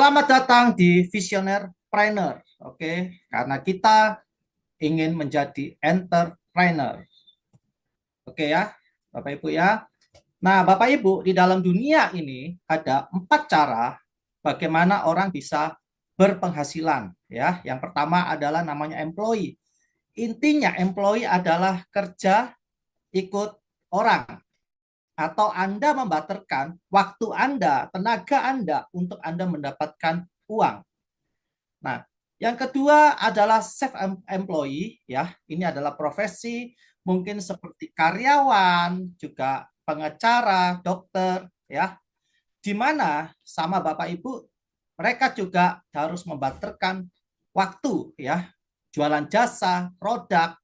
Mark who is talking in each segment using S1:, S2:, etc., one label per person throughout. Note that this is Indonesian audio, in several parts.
S1: Selamat datang di Visionerpreneur. Oke, karena kita ingin menjadi entrepreneur. Oke ya, Bapak Ibu ya. Nah, Bapak Ibu, di dalam dunia ini ada 4 cara bagaimana orang bisa berpenghasilan ya. Yang pertama adalah namanya employee. Intinya employee adalah kerja ikut orang atau Anda membaterkan waktu Anda, tenaga Anda untuk Anda mendapatkan uang. Nah, yang kedua adalah self employee ya. Ini adalah profesi mungkin seperti karyawan, juga pengacara, dokter ya. Di mana sama Bapak Ibu mereka juga harus membaterkan waktu ya, jualan jasa, produk.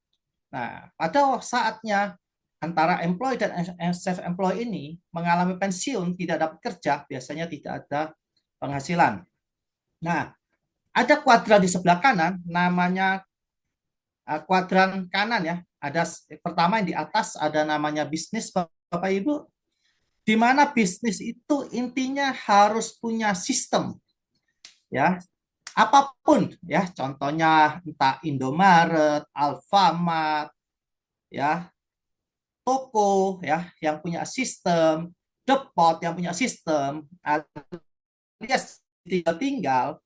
S1: Nah, pada saatnya antara employee dan self employee ini mengalami pensiun, tidak dapat kerja, biasanya tidak ada penghasilan. Nah, ada kuadran di sebelah kanan namanya kuadran kanan ya. Ada pertama yang di atas ada namanya bisnis Bapak Ibu, di mana bisnis itu intinya harus punya sistem ya. Apapun ya, contohnya entah Indomaret, Alfamart ya, toko ya yang punya sistem, Depot yang punya sistem, alias tinggal-tinggal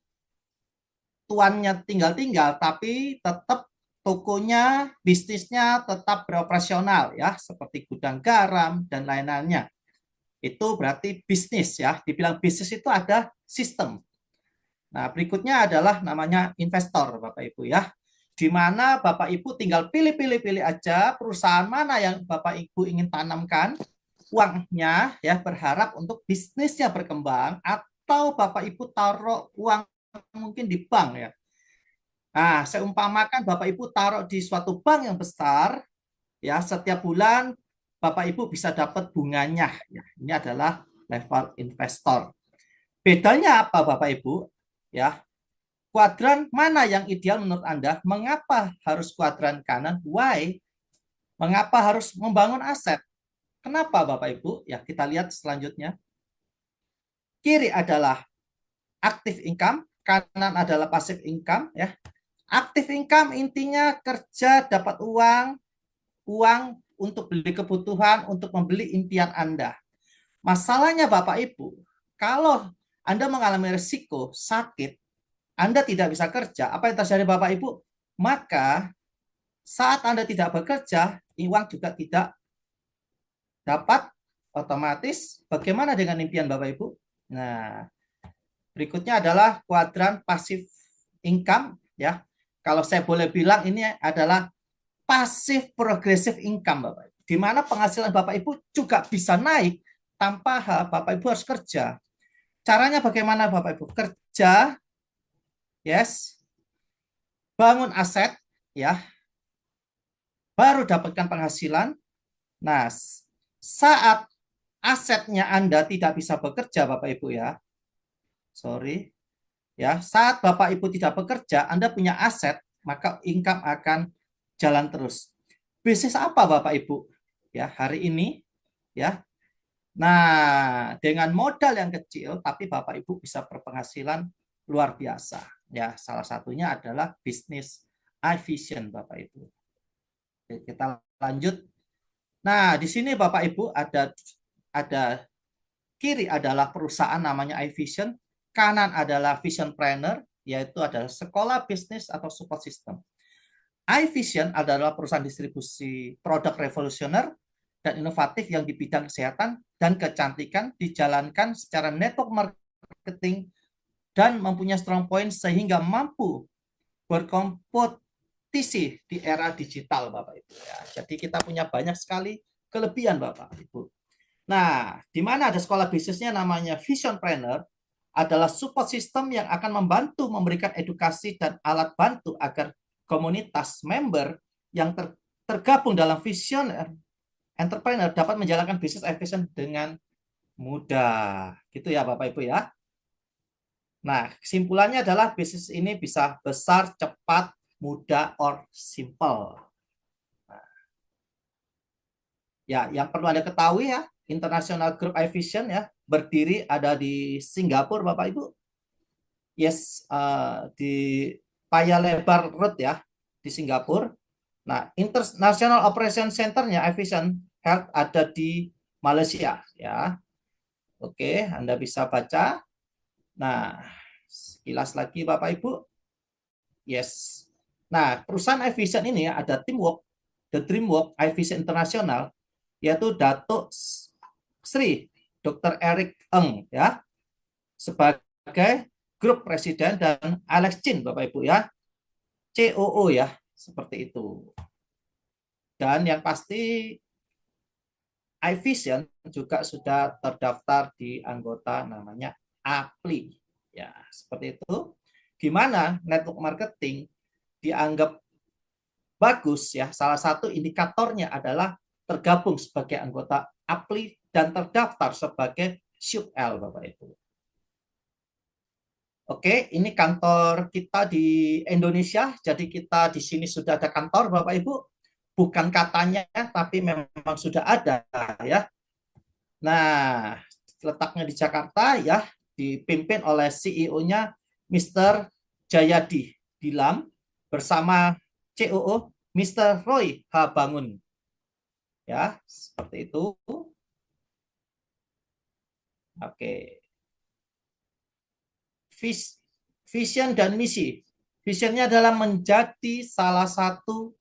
S1: tuannya tinggal-tinggal, tapi tetap tokonya, bisnisnya tetap beroperasional ya, seperti gudang garam dan lain-lainnya. Itu berarti bisnis ya. Dibilang bisnis itu ada sistem. Nah, berikutnya adalah namanya investor, Bapak Ibu ya. Di mana Bapak Ibu tinggal pilih-pilih aja perusahaan mana yang Bapak Ibu ingin tanamkan uangnya ya, berharap untuk bisnisnya berkembang, atau Bapak Ibu taruh uang mungkin di bank ya. Nah, saya umpamakan Bapak Ibu taruh di suatu bank yang besar, ya setiap bulan Bapak Ibu bisa dapat bunganya. Ya, ini adalah level investor. Bedanya apa Bapak Ibu? Ya, kuadran mana yang ideal menurut Anda? Mengapa harus kuadran kanan? Why? Mengapa harus membangun aset? Kenapa Bapak Ibu? Ya, kita lihat selanjutnya. Kiri adalah active income, kanan adalah passive income ya. Aktif income intinya kerja dapat uang, uang untuk beli kebutuhan, untuk membeli impian Anda. Masalahnya Bapak Ibu, kalau Anda mengalami risiko sakit, Anda tidak bisa kerja, apa yang terjadi Bapak Ibu? Maka saat Anda tidak bekerja, uang juga tidak dapat, otomatis bagaimana dengan impian Bapak Ibu? Nah, berikutnya adalah kuadran passive income ya. Kalau saya boleh bilang ini adalah pasif progressive income Bapak Ibu, di mana penghasilan Bapak Ibu juga bisa naik tanpa Bapak Ibu harus kerja. Caranya bagaimana Bapak Ibu? Kerja, yes, bangun aset, ya, baru dapatkan penghasilan. Nah, saat asetnya Anda tidak bisa bekerja Bapak Ibu ya, sorry, ya, saat Bapak Ibu tidak bekerja, Anda punya aset, maka income akan jalan terus. Bisnis apa Bapak Ibu? Ya, hari ini ya. Nah, dengan modal yang kecil tapi Bapak Ibu bisa berpenghasilan luar biasa. Ya, salah satunya adalah bisnis iVision Bapak Ibu. Oke, kita lanjut. Nah, di sini Bapak Ibu ada kiri adalah perusahaan namanya iVision, kanan adalah Visionpreneur, yaitu adalah sekolah bisnis atau support system. iVision adalah perusahaan distribusi produk revolusioner dan inovatif yang di bidang kesehatan dan kecantikan, dijalankan secara network marketing dan mempunyai strong point sehingga mampu berkompetisi di era digital Bapak Ibu ya. Jadi kita punya banyak sekali kelebihan Bapak Ibu. Nah, di mana ada sekolah bisnisnya namanya Visionpreneur, adalah support system yang akan membantu memberikan edukasi dan alat bantu agar komunitas member yang tergabung dalam Vision Entrepreneur dapat menjalankan bisnis efisien dengan mudah. Gitu ya Bapak Ibu ya. Nah, kesimpulannya adalah bisnis ini bisa besar, cepat, mudah, or simple. Nah, ya, yang perlu Anda ketahui ya, International Group iVision ya, berdiri ada di Singapura Bapak Ibu. Yes, di Paya Lebar Road ya, di Singapura. Nah, International Operation Center-nya Aviation Health ada di Malaysia ya. Oke, Anda bisa baca. Nah, sekilas lagi Bapak Ibu. Yes. Nah, perusahaan Aviation ini ada Teamwork, The Dreamwork Aviation International, yaitu Datuk Sri Dr. Eric Eng ya, sebagai grup presiden, dan Alex Chin Bapak Ibu ya, COO ya, seperti itu. Dan yang pasti iVision juga sudah terdaftar di anggota namanya APLI. Ya, seperti itu. Gimana network marketing dianggap bagus ya? Salah satu indikatornya adalah tergabung sebagai anggota APLI dan terdaftar sebagai SUBL Bapak Ibu. Oke, ini kantor kita di Indonesia. Jadi kita di sini sudah ada kantor Bapak Ibu. Bukan katanya, tapi memang sudah ada ya. Nah, letaknya di Jakarta ya, dipimpin oleh CEO-nya Mr. Jayadi Dilam bersama COO Mr. Roy H. Bangun. Ya, seperti itu. Oke. Vision dan misi. Visionnya adalah menjadi salah satu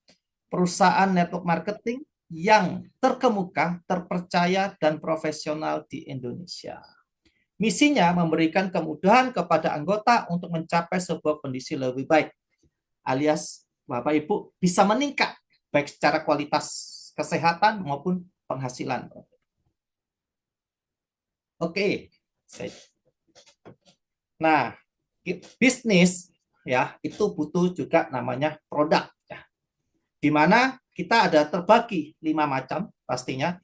S1: perusahaan network marketing yang terkemuka, terpercaya, dan profesional di Indonesia. Misinya memberikan kemudahan kepada anggota untuk mencapai sebuah kondisi lebih baik, alias Bapak Ibu bisa meningkat baik secara kualitas kesehatan maupun penghasilan. Oke. Nah, bisnis ya itu butuh juga namanya produk ya. Di mana kita ada terbagi 5 macam pastinya.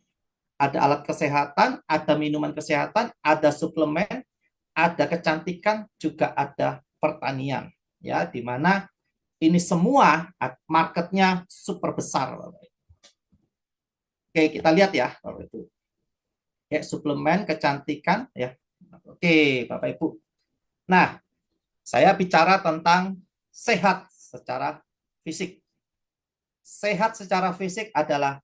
S1: Ada alat kesehatan, ada minuman kesehatan, ada suplemen, ada kecantikan, juga ada pertanian. Ya, di mana ini semua marketnya super besar. Oke, kita lihat ya, Bapak Ibu. Ya, suplemen kecantikan ya. Oke, Bapak Ibu. Nah, saya bicara tentang sehat secara fisik. Sehat secara fisik adalah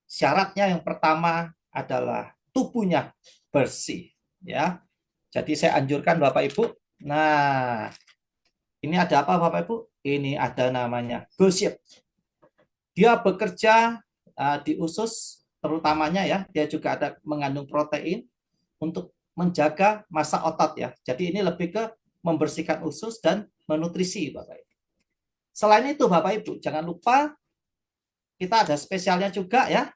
S1: syaratnya yang pertama adalah tubuhnya bersih ya. Jadi saya anjurkan Bapak Ibu. Nah, ini ada apa Bapak Ibu? Ini ada namanya GoShift. Dia bekerja di usus terutamanya ya. Dia juga ada mengandung protein untuk menjaga massa otot ya. Jadi ini lebih ke membersihkan usus dan menutrisi Bapak Ibu. Selain itu Bapak Ibu, jangan lupa kita ada spesialnya juga ya.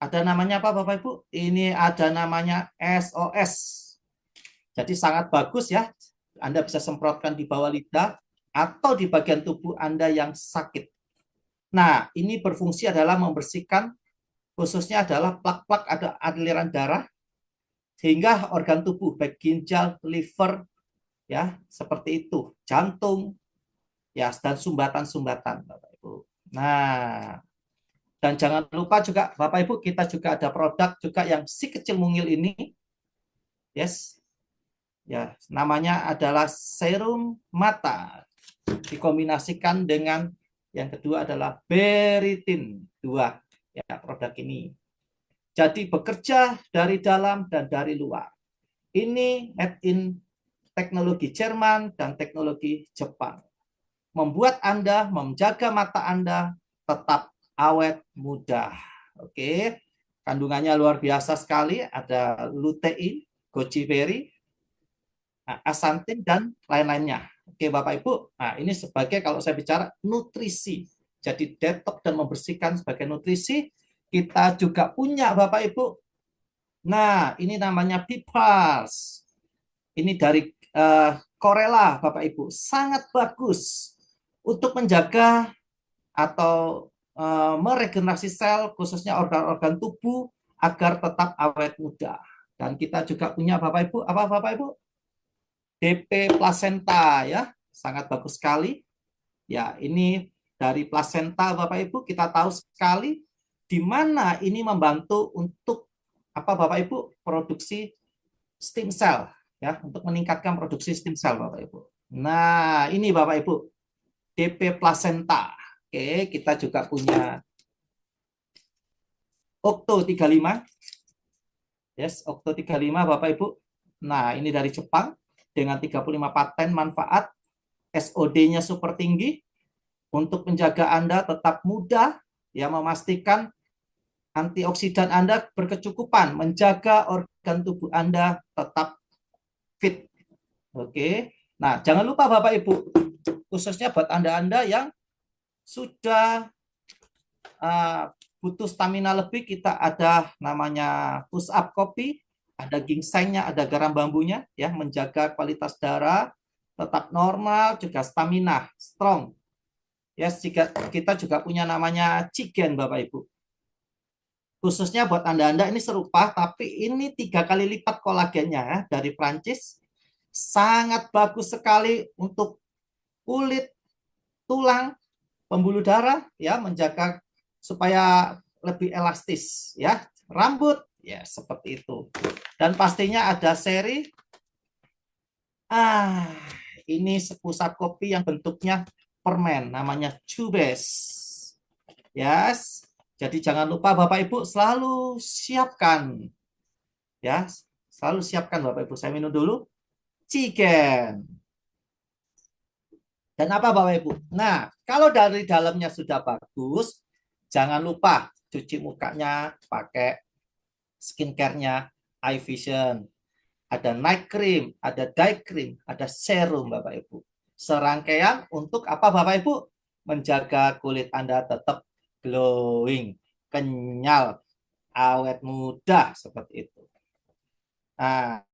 S1: Ada namanya apa Bapak Ibu? Ini ada namanya SOS. Jadi sangat bagus ya. Anda bisa semprotkan di bawah lidah atau di bagian tubuh Anda yang sakit. Nah, ini berfungsi adalah membersihkan, khususnya adalah plak-plak ada aliran darah, sehingga organ tubuh baik ginjal, liver, ya seperti itu, jantung, ya dan sumbatan-sumbatan, Bapak Ibu. Nah, dan jangan lupa juga Bapak Ibu, kita juga ada produk juga yang si kecil mungil ini, yes, ya namanya adalah serum mata, dikombinasikan dengan yang kedua adalah beritin 2 ya produk ini. Jadi bekerja dari dalam dan dari luar. Ini made in teknologi Jerman dan teknologi Jepang. Membuat Anda menjaga mata Anda tetap awet muda. Oke. Kandungannya luar biasa sekali, ada lutein, goji berry, asantin dan lain-lainnya. Oke Bapak Ibu, nah ini sebagai kalau saya bicara nutrisi. Jadi detox dan membersihkan sebagai nutrisi. Kita juga punya Bapak Ibu. Nah ini namanya Pipars. Ini dari Corella Bapak Ibu. Sangat bagus untuk menjaga atau meregenerasi sel khususnya organ-organ tubuh agar tetap awet muda. Dan kita juga punya Bapak Ibu, apa Bapak Ibu? DP plasenta ya, sangat bagus sekali. Ya, ini dari plasenta Bapak Ibu kita tahu sekali di mana ini membantu untuk apa Bapak Ibu produksi stem cell ya untuk meningkatkan produksi stem cell Bapak Ibu. Nah, ini Bapak Ibu, DP placenta. Oke, kita juga punya Octo 35. Yes, Octo 35 Bapak Ibu. Nah, ini dari Jepang dengan 35 paten manfaat, SOD-nya super tinggi untuk menjaga Anda tetap muda, ya memastikan antioksidan Anda berkecukupan, menjaga organ tubuh Anda tetap fit. Oke. Nah, jangan lupa Bapak Ibu, khususnya buat Anda-Anda yang sudah butuh stamina lebih, kita ada namanya push up kopi, ada ginsengnya, ada garam bambunya, ya menjaga kualitas darah tetap normal, juga stamina strong. Ya, jika kita juga punya namanya Cigen Bapak Ibu. Khususnya buat Anda-Anda ini serupa, tapi ini 3 kali lipat kolagennya ya, dari Prancis. Sangat bagus sekali untuk kulit, tulang, pembuluh darah, ya menjaga supaya lebih elastis, ya rambut, ya seperti itu. Dan pastinya ada seri. Ini pusat kopi yang bentuknya permen, namanya Cubes. Yes. Jadi jangan lupa Bapak Ibu selalu siapkan, ya selalu siapkan Bapak Ibu. Saya minum dulu chicken. Dan apa Bapak Ibu? Nah, kalau dari dalamnya sudah bagus, jangan lupa cuci mukanya pakai skincare-nya iVision. Ada night cream, ada day cream, ada serum Bapak Ibu. Serangkaian untuk apa Bapak Ibu? Menjaga kulit Anda tetap glowing, kenyal, awet muda seperti itu. Nah,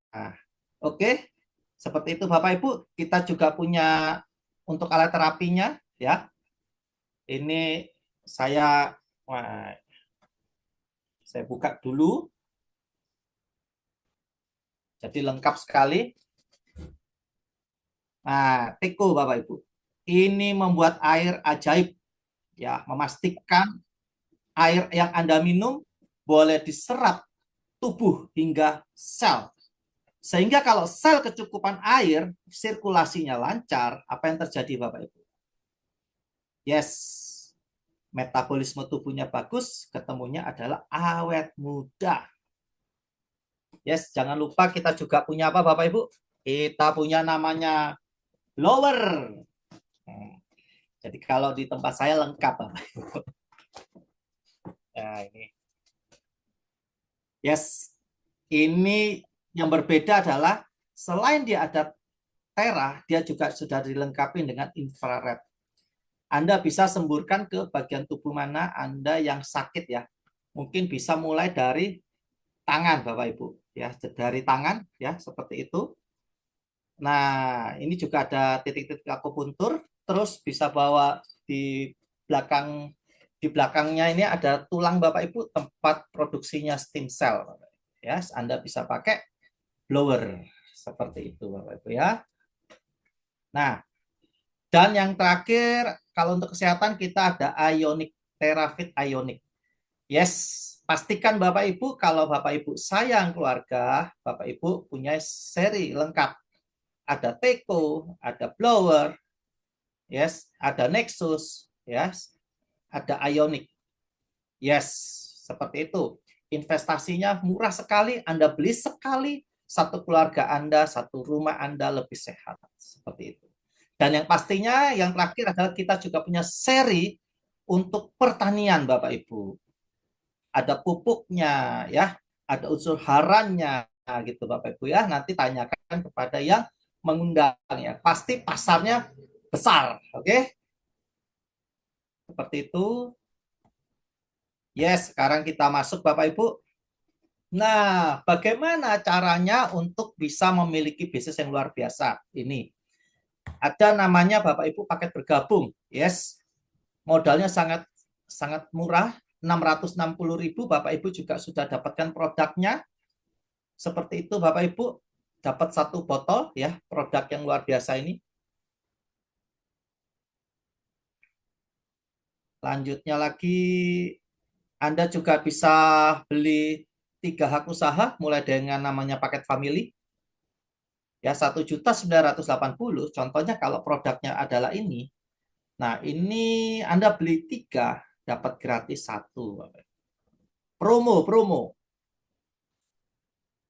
S1: oke. Seperti itu Bapak Ibu, kita juga punya untuk alat terapinya ya. Ini saya saya buka dulu. Jadi lengkap sekali. Nah, Teko Bapak Ibu. Ini membuat air ajaib ya, memastikan air yang Anda minum boleh diserap tubuh hingga sel. Sehingga kalau sel kecukupan air, sirkulasinya lancar, apa yang terjadi Bapak Ibu? Yes, metabolisme tubuhnya bagus, ketemunya adalah awet muda. Yes, jangan lupa kita juga punya apa Bapak Ibu? Kita punya namanya blower. Jadi kalau di tempat saya lengkap Bapak Ibu. Nah, ini. Yes, ini yang berbeda adalah selain dia ada tera, dia juga sudah dilengkapi dengan infrared. Anda bisa semburkan ke bagian tubuh mana Anda yang sakit ya. Mungkin bisa mulai dari tangan Bapak Ibu ya, dari tangan ya seperti itu. Nah, ini juga ada titik-titik akupuntur, terus bisa bawa di belakangnya ini ada tulang Bapak Ibu tempat produksinya stem cell. Ya, Anda bisa pakai blower seperti itu Bapak Ibu ya. Nah, dan yang terakhir kalau untuk kesehatan kita ada Ionic Terafit Ionic. Yes, pastikan Bapak Ibu kalau Bapak Ibu sayang keluarga, Bapak Ibu punya seri lengkap. Ada Teko, ada blower, yes, ada Nexus, yes, ada Ionic. Yes, seperti itu. Investasinya murah sekali, Anda beli sekali, satu keluarga Anda, satu rumah Anda lebih sehat. Seperti itu. Dan yang pastinya yang terakhir adalah kita juga punya seri untuk pertanian Bapak Ibu. Ada pupuknya ya, ada unsur haranya gitu Bapak Ibu ya. Nanti tanyakan kepada yang mengundang ya. Pasti pasarnya besar, oke? Seperti itu. Yes, sekarang kita masuk Bapak Ibu. Nah, bagaimana caranya untuk bisa memiliki bisnis yang luar biasa? Ini ada namanya Bapak Ibu paket bergabung. Yes, modalnya sangat sangat murah, 660.000. Bapak Ibu juga sudah dapatkan produknya. Seperti itu Bapak Ibu, dapat satu botol ya, produk yang luar biasa ini. Lanjutnya lagi, Anda juga bisa beli 3 hak usaha mulai dengan namanya paket family. Ya, 1.980.000. Contohnya kalau produknya adalah ini. Nah, ini Anda beli 3, dapat gratis 1. Promo, promo.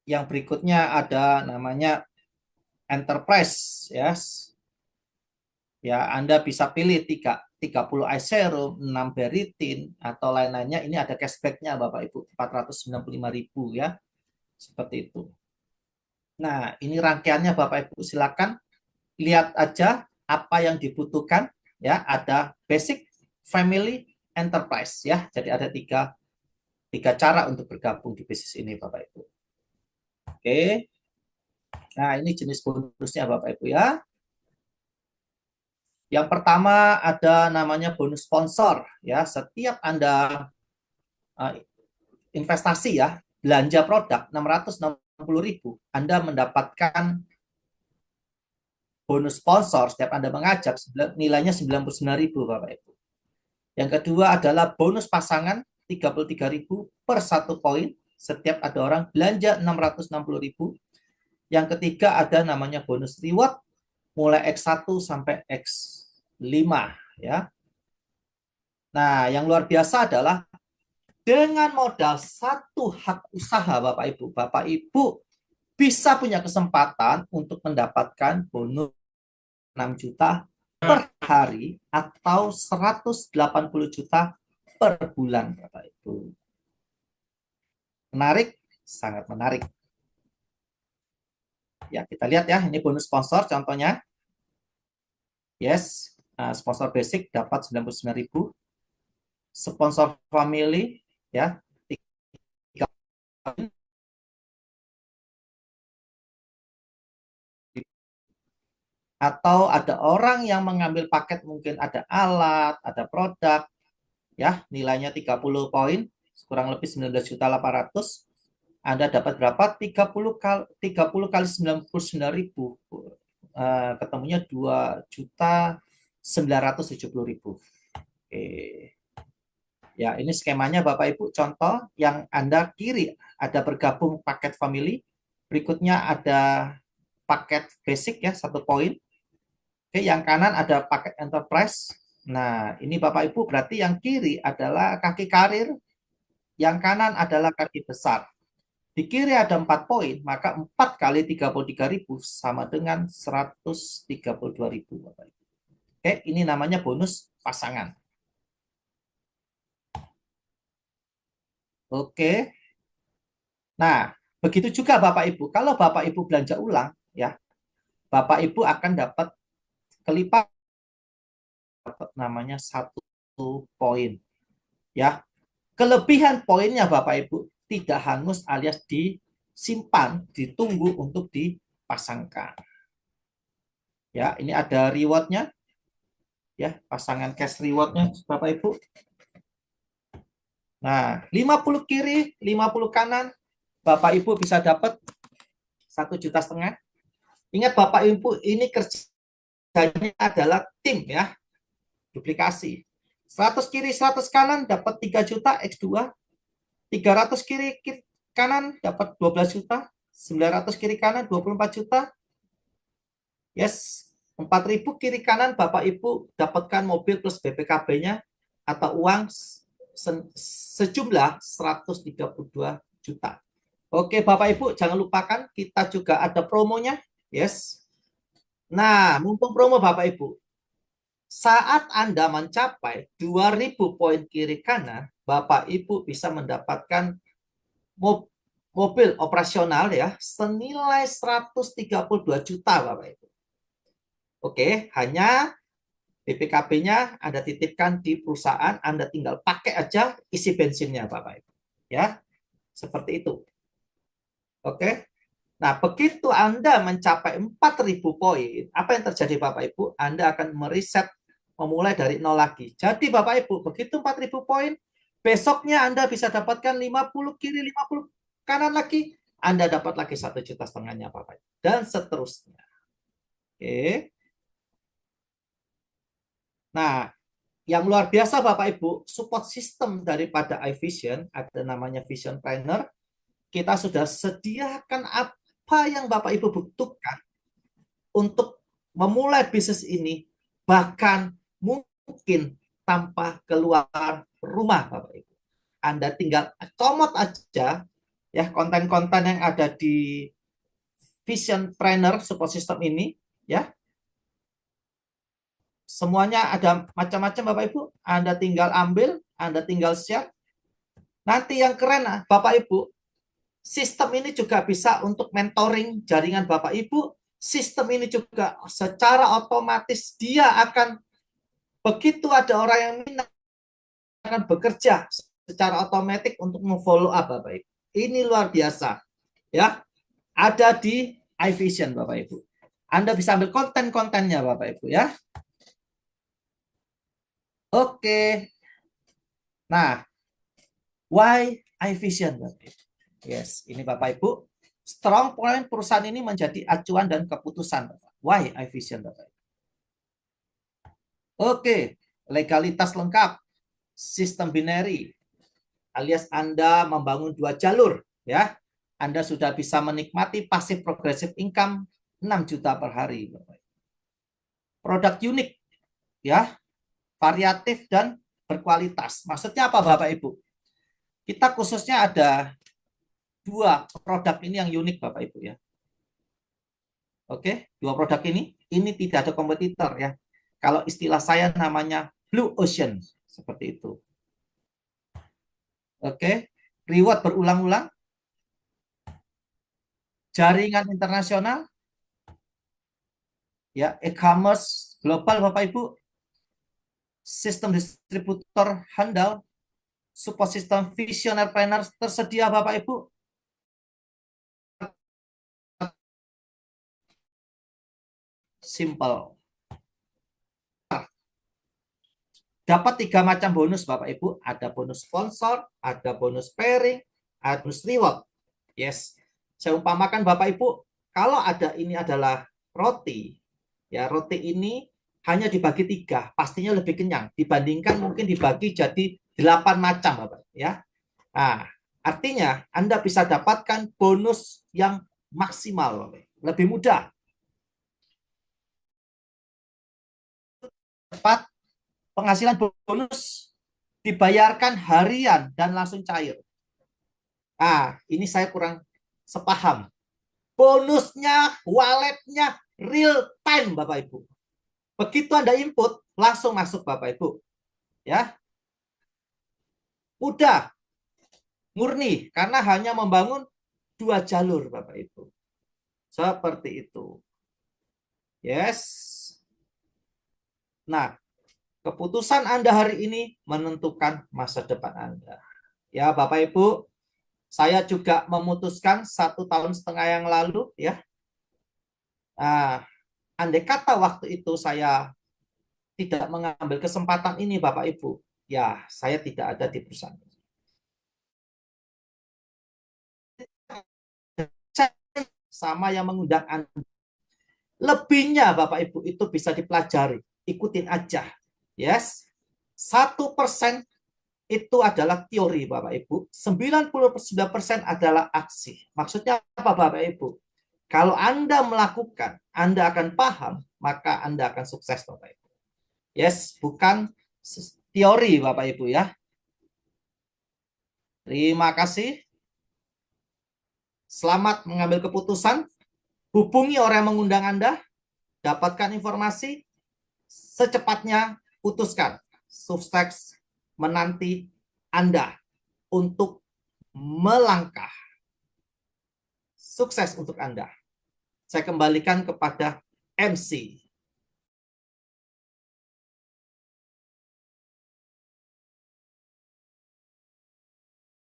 S1: Yang berikutnya ada namanya Enterprise, ya. Ya, Anda bisa pilih 30 ice serum, 6 beritin, atau lain-lainnya. Ini ada cashback-nya Bapak Ibu, 495.000 ya. Seperti itu. Nah, ini rangkaiannya Bapak Ibu, silakan lihat aja apa yang dibutuhkan ya. Ada basic, family, enterprise ya. Jadi ada tiga cara untuk bergabung di bisnis ini Bapak Ibu. Oke. Nah, ini jenis bonusnya Bapak Ibu ya. Yang pertama ada namanya bonus sponsor ya. Setiap Anda investasi ya, belanja produk 660.000, Anda mendapatkan bonus sponsor setiap Anda mengajak nilainya 99.000 Bapak Ibu. Yang kedua adalah bonus pasangan 33.000 per 1 poin setiap ada orang belanja 660.000. Yang ketiga ada namanya bonus reward mulai X1 sampai X5 ya. Nah, yang luar biasa adalah dengan modal 1 hak usaha Bapak Ibu bisa punya kesempatan untuk mendapatkan bonus 6 juta per hari atau 180 juta per bulan Bapak Ibu. Menarik? Sangat menarik. Ya, kita lihat ya, ini bonus sponsor contohnya. Yes, sponsor basic dapat 99.000. Sponsor family ya, atau ada orang yang mengambil paket mungkin ada alat, ada produk ya, nilainya 30 poin, kurang lebih 19.800.000. Anda dapat berapa? 30 kali 99.000. Ketemunya 2.970.000. Oke. Ya, ini skemanya Bapak Ibu. Contoh yang Anda kiri ada bergabung paket family. Berikutnya ada paket basic ya, 1 poin. Oke, yang kanan ada paket enterprise. Nah, ini Bapak Ibu berarti yang kiri adalah kaki karir, yang kanan adalah kaki besar. Di kiri ada 4 poin, maka 4 kali 33.000 sama dengan 132.000 Bapak Ibu. Oke, ini namanya bonus pasangan. Oke. Nah, begitu juga Bapak Ibu. Kalau Bapak Ibu belanja ulang, ya, Bapak Ibu akan dapat kelipat namanya 1 poin. Ya, kelebihan poinnya Bapak Ibu tidak hangus alias disimpan, ditunggu untuk dipasangkan. Ya, ini ada rewardnya. Ya, pasangan cash rewardnya Bapak Ibu. Nah, 50 kiri, 50 kanan, Bapak Ibu bisa dapat 1,5 juta. Ingat Bapak Ibu, ini kerjanya adalah tim ya, duplikasi. 100 kiri, 100 kanan dapat 3 juta X2. 300 kiri kanan dapat 12 juta. 900 kiri kanan 24 juta. Yes, 4.000 kiri kanan Bapak Ibu dapatkan mobil plus BPKB-nya atau uang sejumlah 132 juta. Oke Bapak Ibu, jangan lupakan kita juga ada promonya. Yes. Nah, mumpung promo Bapak Ibu, saat Anda mencapai 2.000 poin kiri kanan, Bapak Ibu bisa mendapatkan mobil operasional ya senilai 132 juta Bapak Ibu. Oke, hanya BPKB-nya Anda titipkan di perusahaan, Anda tinggal pakai aja isi bensinnya Bapak Ibu. Ya, seperti itu. Oke. Nah, begitu Anda mencapai 4.000 poin, apa yang terjadi Bapak Ibu? Anda akan mereset, memulai dari nol lagi. Jadi Bapak Ibu, begitu 4.000 poin, besoknya Anda bisa dapatkan 50 kiri, 50 kanan lagi, Anda dapat lagi 1,5 juta Bapak Ibu. Dan seterusnya. Oke. Nah, yang luar biasa Bapak Ibu, support system daripada iVision, ada namanya Vision Planner, kita sudah sediakan apa yang Bapak Ibu butuhkan untuk memulai bisnis ini, bahkan mungkin tanpa keluar rumah, Bapak Ibu. Anda tinggal comot aja ya konten-konten yang ada di Vision Planner support system ini ya. Semuanya ada macam-macam Bapak Ibu. Anda tinggal ambil, Anda tinggal share. Nanti yang keren Bapak Ibu, sistem ini juga bisa untuk mentoring jaringan Bapak Ibu. Sistem ini juga secara otomatis dia akan, begitu ada orang yang minat, akan bekerja secara otomatis untuk memfollow up Bapak Ibu. Ini luar biasa. Ya, ada di iVision Bapak Ibu. Anda bisa ambil konten-kontennya Bapak Ibu ya. Oke. Nah, why iVision Bapak Ibu? Yes, ini Bapak Ibu. Strong point perusahaan ini menjadi acuan dan keputusan Bapak. Why iVision Bapak Ibu? Oke, legalitas lengkap, sistem binary, alias Anda membangun 2 jalur ya. Anda sudah bisa menikmati pasif progressive income 6 juta per hari Bapak. Produk unik ya, variatif dan berkualitas. Maksudnya apa Bapak Ibu? Kita khususnya ada 2 produk ini yang unik Bapak Ibu ya. Oke, 2 produk ini tidak ada kompetitor ya. Kalau istilah saya namanya blue ocean, seperti itu. Oke, reward berulang-ulang, jaringan internasional, ya, e-commerce global Bapak Ibu, sistem distributor handal, support system visioner planner tersedia Bapak Ibu. Simple. Dapat 3 macam bonus Bapak Ibu. Ada bonus sponsor, ada bonus pairing, ada bonus reward. Yes. Saya umpamakan Bapak Ibu, kalau ada ini adalah roti, ya roti ini hanya dibagi 3, pastinya lebih kenyang dibandingkan mungkin dibagi jadi 8 macam Bapak ya. Nah, artinya Anda bisa dapatkan bonus yang maksimal, lebih mudah. Cepat, penghasilan bonus dibayarkan harian dan langsung cair. Ini saya kurang sepaham. Bonusnya, walletnya real time Bapak Ibu. Begitu Anda input, langsung masuk Bapak Ibu. Ya. Udah. Murni, karena hanya membangun 2 jalur Bapak Ibu. Seperti itu. Yes. Nah, keputusan Anda hari ini menentukan masa depan Anda. Ya Bapak Ibu, saya juga memutuskan 1,5 tahun yang lalu ya. Andai kata waktu itu saya tidak mengambil kesempatan ini Bapak Ibu, ya saya tidak ada di perusahaan. Sama yang mengundang Anda. Lebihnya Bapak Ibu itu bisa dipelajari, ikutin aja. Yes. 1% itu adalah teori Bapak Ibu, 99% adalah aksi. Maksudnya apa Bapak Ibu? Kalau Anda melakukan, Anda akan paham, maka Anda akan sukses Bapak Ibu. Yes, bukan teori Bapak Ibu ya. Terima kasih. Selamat mengambil keputusan. Hubungi orang yang mengundang Anda, dapatkan informasi, secepatnya putuskan. Sukses menanti Anda untuk melangkah. Sukses untuk Anda. Saya kembalikan kepada MC.